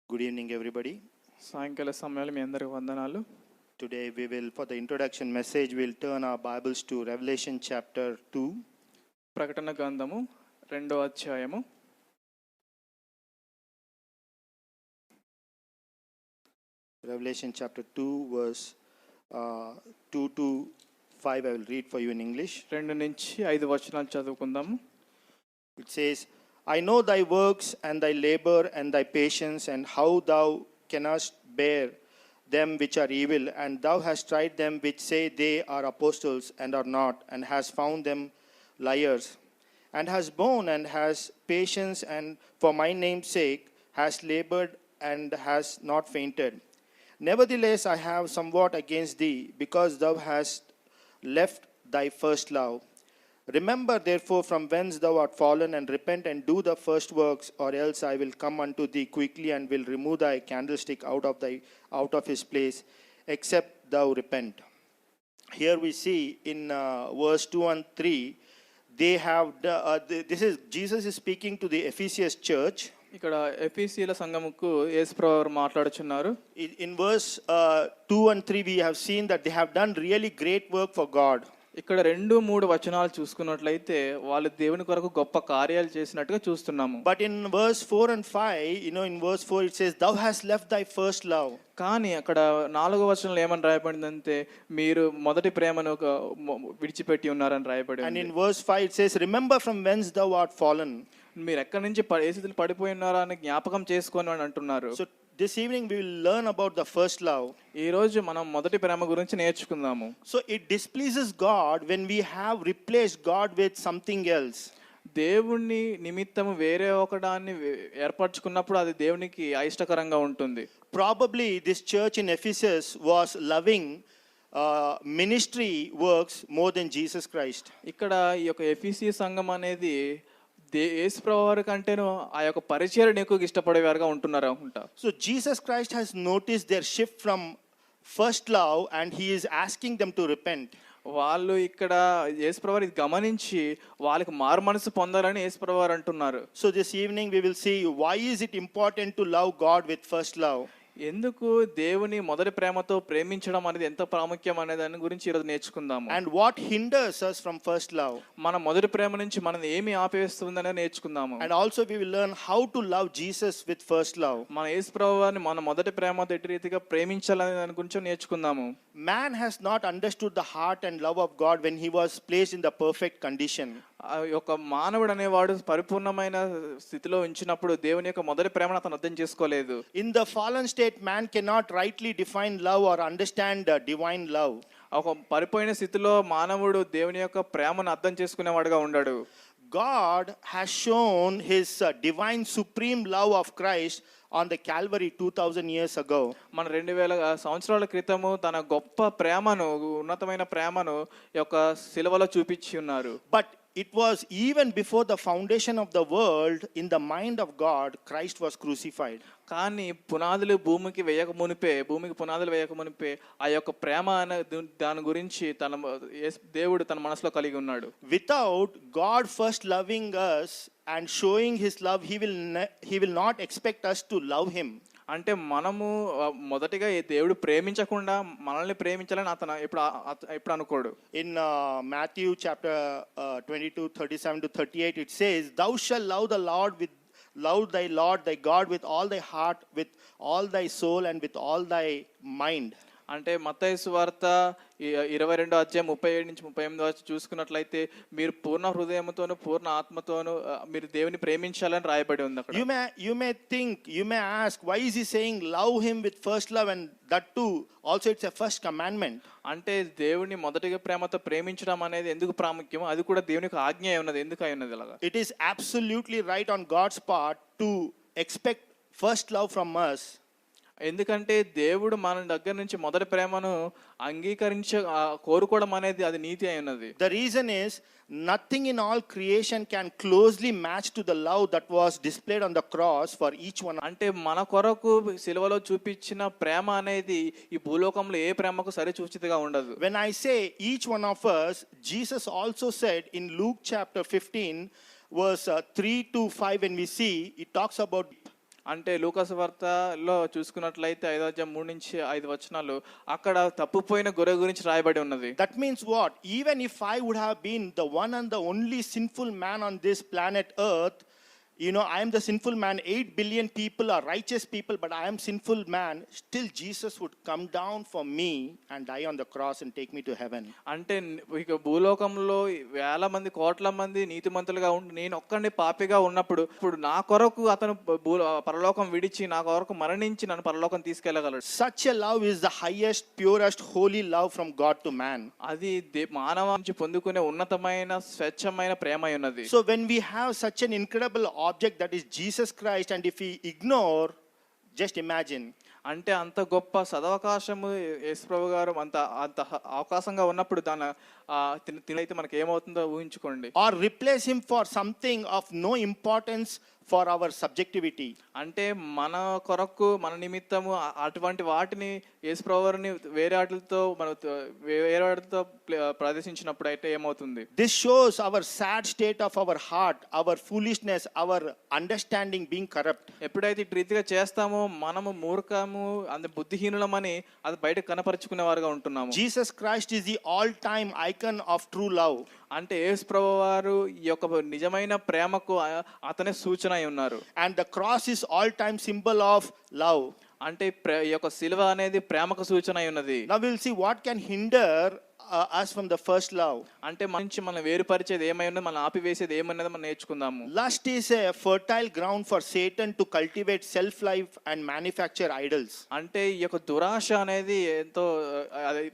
Good evening, everybody. సాయంకాల సమయాలు మీ అందరికి వందనాలు. Today we will, for the introduction message, we'll turn our Bibles to Revelation chapter 2. ప్రకటన గ్రంథము 2వ అధ్యాయము. Revelation chapter 2 verse 2 to 5. I will read for you in English. 2 నుంచి 5 వచనాలు చదువుకుందాము. It says, I know thy works and thy labor and thy patience, and how thou canst bear them which are evil, and thou hast tried them which say they are apostles and are not, and hast found them liars, and hast borne and hast patience, and for my name's sake hast labored and hast not fainted. Nevertheless, I have somewhat against thee, because thou hast left thy first love. Remember therefore from whence thou art fallen, and repent and do the first works, or else I will come unto thee quickly, and will remove thy candlestick out of his place, except thou repent. Here we see in verse 2 and 3, they have this is Jesus is speaking to the Ephesus church. ఇక్కడ ఎఫెసీల సంఘముకు యేసుప్రభువు వారు మాట్లాడుచున్నారు. In verse 2 and 3 we have seen that they have done really great work for God. ఇక్కడ 2-3 వచనాలు చూసుకున్నట్లయితే వాళ్ళు దేవుని కొరకు గొప్ప కార్యాలు చేసినట్టుగా చూస్తున్నాము. But in verse 4 and 5, in verse 4 it says, thou hast left thy first love. కానీ అక్కడ 4వ వచనంలో ఏమని రాయబడిందంటే మీరు మొదటి ప్రేమను విడిచిపెట్టి ఉన్నారని రాయబడింది. And in verse 5 it says, remember from whence thou art fallen. మీరు ఎక్కడి నుంచి ఏ స్థితిలో పడిపోయి ఉన్నారా అని జ్ఞాపకం చేసుకొని అని అంటున్నారు. So this evening we will learn about the first love. ఈ రోజు మనం మొదటి ప్రేమ గురించి నేర్చుకుందాము. So it displeases God when we have replaced God with something else. దేవుని నిమిత్తము వేరే ఒకదాన్ని ఏర్పరచుకున్నప్పుడు అది దేవునికి అయిష్టకరంగా ఉంటుంది. Probably this church in Ephesus was loving ministry works more than Jesus Christ. ఇక్కడ ఈ యొక్క ఎఫెసీ సంఘం అనేది యేసుప్రభువారి కంటేను ఆ యొక్క పరిచర్యను ఎక్కువ ఇష్టపడేవారుగా ఉంటున్నారు అనుకుంటా. So Jesus Christ has noticed their shift from first love, and he is asking them to repent. వాళ్ళు ఇక్కడ యేసుప్రభువారు ఇది గమనించి వాళ్ళకి మారు మనసు పొందాలని యేసుప్రభువారు అంటున్నారు. So this evening we will see why is it important to love God with first love. ఎందుకు దేవుని మొదటి ప్రేమతో ప్రేమించడం అనేది ఎంత ప్రాముఖ్యం అనే దాని గురించి ఈరోజు నేర్చుకుందాము. And what hinders us from first love. మన మొదటి ప్రేమ నుంచి మనం ఏమి ఆపేస్తుందనే నేర్చుకుందాము. And also we will learn how to love Jesus with first love. మన యేసుప్రభువారిని మన మొదటి ప్రేమతో ఎట్టి రీతిగా ప్రేమించాలనే దాని గురించి నేర్చుకుందాము. Man has not understood the heart and love of God when he was placed in the perfect condition. ఒక మానవుడు అనేవాడు పరిపూర్ణమైన స్థితిలో ఉంచినప్పుడు దేవుని యొక్క మొదటి ప్రేమను అతను అర్థం చేసుకోలేదు. In the fallen state, man cannot rightly define love or understand divine love. ఒక పరిపోయిన స్థితిలో మానవుడు దేవుని యొక్క ప్రేమను అర్థం చేసుకునేవాడుగా ఉన్నాడు. God has shown his divine supreme love of Christ on the Calvary 2000 years ago. మన 2000 సంవత్సరాల క్రితము తన గొప్ప ప్రేమను ఉన్నతమైన ప్రేమను యొక్క సిలువలో చూపించి ఉన్నారు. But it was even before the foundation of the world, in the mind of God, Christ was crucified. కానీ భూమికి పునాదులు వేయక మునిపే ఆ యొక్క ప్రేమ అనే దాని గురించి దేవుడు తన మనసులో కలిగి ఉన్నాడు. Without God first loving us and showing his love, he will not expect us to love him. అంటే మనము మొదటిగా దేవుడు ప్రేమించకుండా మనల్ని ప్రేమించాలని అతను ఎప్పుడు అనుకోడు. In Matthew chapter 22:37 to 38 it says, thou shalt love thy Lord thy God with all thy heart, with all thy soul, and with all thy mind. అంటే మత్తయి సువార్త 22వ అధ్యాయం 37 నుంచి 38 వరకు చూసుకున్నట్లయితే మీరు పూర్ణ హృదయంతోను పూర్ణ ఆత్మతోను మీరు దేవుని ప్రేమించాలని రాయబడి ఉంది అక్కడ. You may ask, why is he saying love him with first love, and that too also it's a first commandment. అంటే దేవుని మొదటిగా ప్రేమతో ప్రేమించడం అనేది ఎందుకు ప్రాముఖ్యం, అది కూడా దేవునికి ఆజ్ఞ అయి ఉన్నది, ఎందుకు అయి ఉన్నది అలాగా. It is absolutely right on God's part to expect first love from us. ఎందుకంటే దేవుడు మన దగ్గర నుంచి మొదటి ప్రేమను కోరుకోవడం అనేది అది నీతి అయి ఉన్నది. The reason is nothing in all creation can closely match to the love that was displayed on the cross for each one. అంటే మన కొరకు సిలువలో చూపించిన ప్రేమ అనేది ఈ భూలోకంలో ఏ ప్రేమకు సరిచూచితగా ఉండదు. When I say each one of us, Jesus also said in Luke chapter 15 verse 3 to 5, when we see, it talks about అంటే లూకాసు వార్తలో చూసుకున్నట్లయితే 5:3-5 అక్కడ తప్పిపోయిన గొర్రె గురించి రాయబడి ఉన్నది. That means what? Even if I would have been the one and the only sinful man on this planet earth, you know, I am the sinful man. 8 billion people are righteous people, but I am sinful man. Still Jesus would come down for me and die on the cross and take me to heaven. అంటే ఇక భూలోకంలో వేల మంది కోట్ల మంది నీతిమంతులుగా ఉండి నేను ఒక్కడిని పాపిగా ఉన్నప్పుడు ఇప్పుడు నా కొరకు అతను పరలోకం విడిచి నా కొరకు మరణించి నన్ను పరలోకం తీసుకెళ్లగలడు. Such a love is the highest, purest, holy love from God to man. అది మానవ నుంచి పొందుకునే ఉన్నతమైన స్వచ్ఛమైన ప్రేమ ఉన్నది. So when we have such an incredible object that is Jesus Christ, and if we ignore, just imagine. అంటే అంత గొప్ప సదవకాశము యేసుప్రభు గారు అంత అంత అవకాశంగా ఉన్నప్పుడు తినైతే మనకి ఏమవుతుందో ఊహించుకోండి. Or replace him for something of no importance for our subjectivity. అంటే మన కొరకు మన నిమిత్తము అటువంటి వాటిని యేసుప్రభు వారిని వేరే వాటితో ప్రదర్శించినప్పుడు అయితే ఏమవుతుంది? This shows our sad state of our heart, our foolishness, our understanding being corrupt. ఎప్పుడైతే ఇటు రీతిగా చేస్తామో మనము మూర్ఖము అంత బుద్ధిహీనులమని అది బయట కనపరుచుకునే వారుగా ఉంటున్నాము. Jesus Christ is the all-time icon of true love. అంటే యేసుప్రభు వారు ఈ యొక్క నిజమైన ప్రేమకు అతనే సూచన అయి ఉన్నారు. And the cross is all-time symbol of love. అంటే ఈ యొక్క సిలువ అనేది ప్రేమకు సూచన అయి ఉన్నది. Now we'll see what can hinder us from the first love. అంటే మనం వేరుపరిచేది ఏమై ఉన్నది, మనం ఆపివేసేది ఏమన్నది మనం నేర్చుకుందాము. Lust is a fertile ground for Satan to cultivate self-life and manufacture idols. అంటే ఈ యొక్క దురాశ అనేది ఎంతో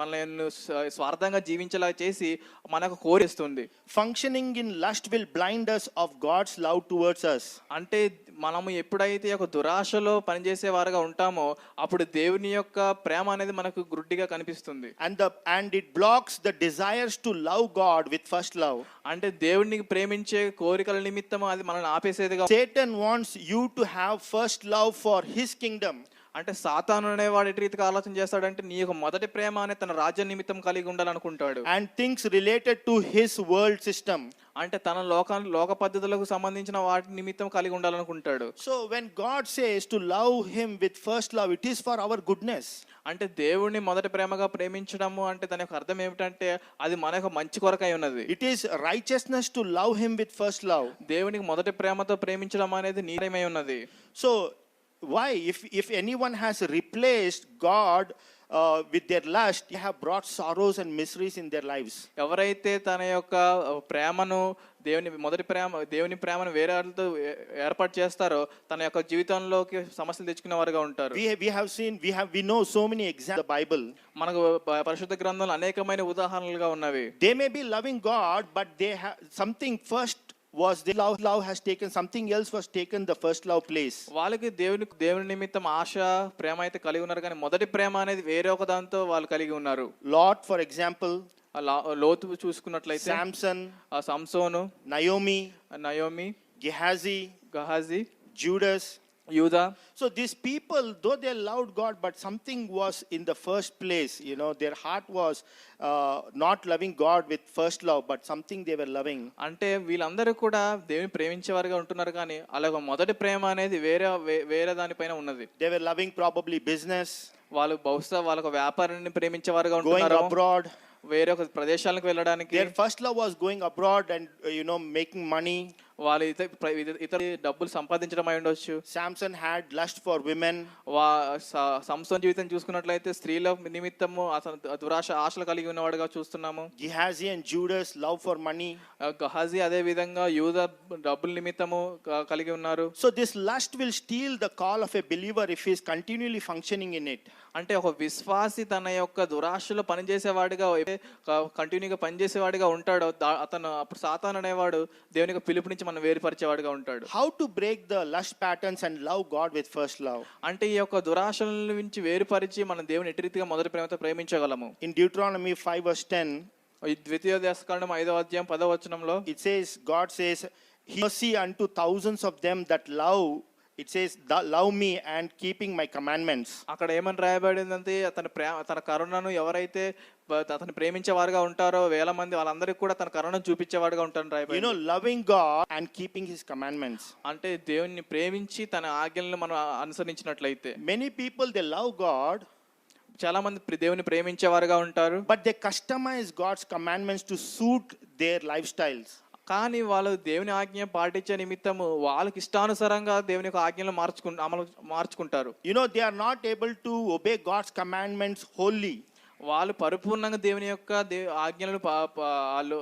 మనల్ని స్వార్థంగా జీవించేలా చేసి మనకు కోరిస్తుంది. Functioning in lust will blind us of God's love towards us. అంటే మనము ఎప్పుడైతే ఒక దురాశలో పనిచేసే వారుగా ఉంటామో అప్పుడు దేవుని యొక్క ప్రేమ అనేది మనకు గుడ్డిగా కనిపిస్తుంది. And it blocks the desires to love God with first love. అంటే దేవుడిని ప్రేమించే కోరికల నిమిత్తం అది మనల్ని ఆపేసేదిగా. Satan wants you to have first love for his kingdom. అంటే సాతాను అనేవాడు ఎటు రీతిగా ఆలోచన చేస్తాడంటే నీ యొక్క మొదటి ప్రేమ అనే తన రాజ్య నిమిత్తం కలిగి ఉండాలనుకుంటాడు. And things related to his world system. అంటే తన లోక పద్ధతులకు సంబంధించిన వాటి నిమిత్తం కలిగి ఉండాలనుకుంటాడు. So when God says to love him with first love, it is for our goodness. అంటే దేవుణ్ణి మొదటి ప్రేమగా ప్రేమించడము అంటే దాని యొక్క అర్థం ఏమిటంటే అది మన యొక్క మంచి కొరకై ఉన్నది. It is righteousness to love him with first love. దేవునికి మొదటి ప్రేమతో ప్రేమించడం అనేది నీతిమై ఉన్నది. So why if anyone has replaced God with their lust, they have brought sorrows and miseries in their lives. ఎవరైతే తన యొక్క ప్రేమను దేవుని ప్రేమను వేరే వాళ్ళతో ఏర్పాటు చేస్తారో తన యొక్క జీవితంలోకి సమస్యలు తెచ్చుకునే వారుగా ఉంటారు. We know so many examples in the Bible. మనకు పరిశుద్ధ గ్రంథంలో అనేకమైన ఉదాహరణలుగా ఉన్నవి. They may be loving God, but they have something first was the love has taken, something else was taken the first love place. వాళ్ళకి దేవుని నిమిత్తం ఆశ ప్రేమ అయితే కలిగి ఉన్నారు కానీ మొదటి ప్రేమ అనేది వేరే ఒక దాంతో వాళ్ళు కలిగి ఉన్నారు. Lot for example, లోతు చూసుకున్నట్లయితే సంసోను, నయోమి, గెహాజీ, Judas, యూదా. So these people, though they loved God, but something was in the first place, you know, their heart was not loving God with first love, but something they were loving. అంటే వీళ్ళందరూ కూడా దేవుని ప్రేమించేవారుగా ఉంటున్నారు కానీ అలాగ మొదటి ప్రేమ అనేది వేరే దానిపైన ఉన్నది. They were loving probably business. వాళ్ళు బహుశా వాళ్ళకు వ్యాపారాన్ని ప్రేమించేవారుగా ఉంటున్నారు. Going abroad. వేరే ఒక ప్రదేశాలకు వెళ్ళడానికి. Their first love was going abroad and making money. వాళ్ళు ఇతర డబ్బులు సంపాదించడం అయి ఉండొచ్చు. Samson had lust for women. సంసోన్ జీవితం చూసుకున్నట్లయితే స్త్రీల నిమిత్తము అతను ఆశలు కలిగి ఉన్నవాడుగా చూస్తున్నాము. Gehazi and Judas love for money. Gehazi అదే విధంగా యూదా డబ్బుల నిమిత్తము కలిగి ఉన్నారు. So this lust will steal the call of a believer if he is continually functioning in it. అంటే ఒక విశ్వాసి తన యొక్క దురాశలో పనిచేసేవాడిగా కంటిన్యూగా పనిచేసేవాడిగా ఉంటాడో అతను అప్పుడు సాతాను అనేవాడు దేవుని యొక్క పిలుపు నుంచి మనం వేరుపరిచేవాడిగా ఉంటాడు. How to break the lust patterns and love God with first love? అంటే ఈ యొక్క దురాశల నుంచి వేరుపరిచి మనం దేవుని ఎట్టి రీతిగా మొదటి ప్రేమతో ప్రేమించగలము. In Deuteronomy 5:10, ద్వితీయోపదేశకాండం 5:10 it says, God says, He mercy unto thousands of them that love it says, love me and keeping my commandments. అక్కడ ఏమని రాయబడిందంటే తన కరుణను ఎవరైతే అతను ప్రేమించేవారుగా ఉంటారో వేల మంది వాళ్ళందరికీ కూడా తన కరుణను చూపించేవాడుగా ఉంటారని రాయబడింది. You know, loving God and keeping his commandments. అంటే దేవుణ్ణి ప్రేమించి తన ఆజ్ఞలను మనం అనుసరించినట్లయితే. Many people, they love God, చాలా మంది దేవుని ప్రేమించేవారుగా ఉంటారు, but they customize God's commandments to suit their lifestyles. కానీ వాళ్ళు దేవుని ఆజ్ఞ పాటించే నిమిత్తము వాళ్ళకి ఇష్టానుసారంగా దేవుని యొక్క ఆజ్ఞలను మార్చుకుంటారు. You know, they are not able to obey God's commandments wholly. వాళ్ళు పరిపూర్ణంగా దేవుని యొక్క ఆజ్ఞలను వాళ్ళు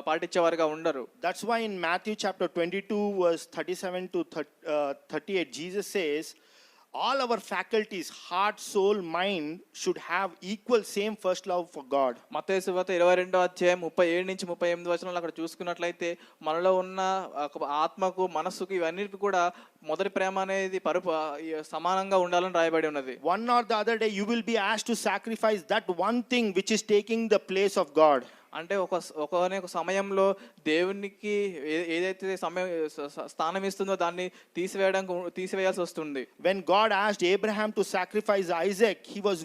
పాటించేవారుగా ఉండరు. That's why in Matthew chapter 22 verse 37 to 38 Jesus says, all our faculties, heart, soul, mind should have equal same first love for God. మత్తయి సువార్త 22వ అధ్యాయం 37 నుంచి 38 వచనాలు అక్కడ చూసుకున్నట్లయితే మనలో ఉన్న ఆత్మకు మనస్సుకు ఇవన్నిటికి కూడా మొదటి ప్రేమ అనేది సమానంగా ఉండాలని రాయబడి ఉన్నది. One or the other day you will be asked to sacrifice that one thing which is taking the place of God. అంటే ఒక సమయంలో దేవునికి ఏదైతే స్థానం ఇస్తుందో దాన్ని తీసివేయాల్సి వస్తుంది. When God asked Abraham to sacrifice Isaac, he was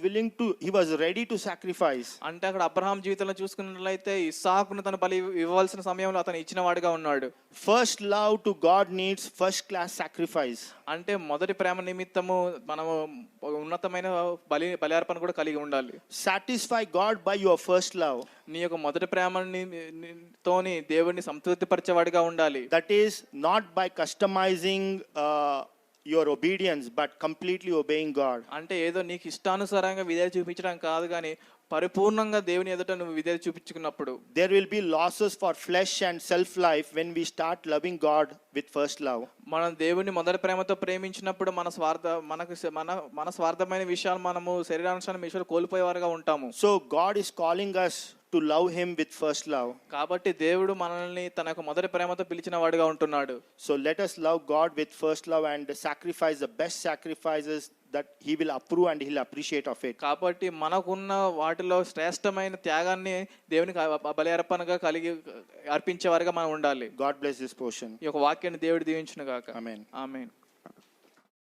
ready to sacrifice. అంటే అక్కడ అబ్రహాం జీవితంలో చూసుకున్నట్లయితే ఇస్సాకును తన బలి ఇవ్వాల్సిన సమయంలో అతను ఇచ్చిన వాడిగా ఉన్నాడు. First love to God needs first class sacrifice. అంటే మొదటి ప్రేమ నిమిత్తము మనము ఉన్నతమైన బలియార్పణ కూడా కలిగి ఉండాలి. Satisfy God by your first love. నీ యొక్క మొదటి ప్రేమని తోని దేవుణ్ణి సంతృప్తిపరిచేవాడిగా ఉండాలి. That is not by customizing your obedience but completely obeying God. అంటే ఏదో నీకు ఇష్టానుసారంగా విధేయత చూపించడం కాదు, కానీ పరిపూర్ణంగా దేవుని ఎదుట నువ్వు విధేయత చూపించుకున్నప్పుడు there will be losses for flesh and self life when we start loving God with first love. మనం దేవుని మొదటి ప్రేమతో ప్రేమించినప్పుడు మన స్వార్థమైన విషయాలు మనము శరీరానుసారం విషయాలు కోల్పోయేవారుగా ఉంటాము. So God is calling us to love him with first love. కాబట్టి దేవుడు మనల్ని తన యొక్క మొదటి ప్రేమతో పిలిచిన వాడుగా ఉంటున్నాడు. So let us love God with first love and sacrifice the best sacrifices that he will approve and he'll appreciate of it. కాబట్టి మనకున్న వాటిలో శ్రేష్టమైన త్యాగాన్ని దేవునికి బలి అర్పణగా అర్పించేవారుగా మనం ఉండాలి. God bless this portion. ఈ యొక్క వాక్యాన్ని దేవుడు దీవించును గాక. Amen. ఆమేన్.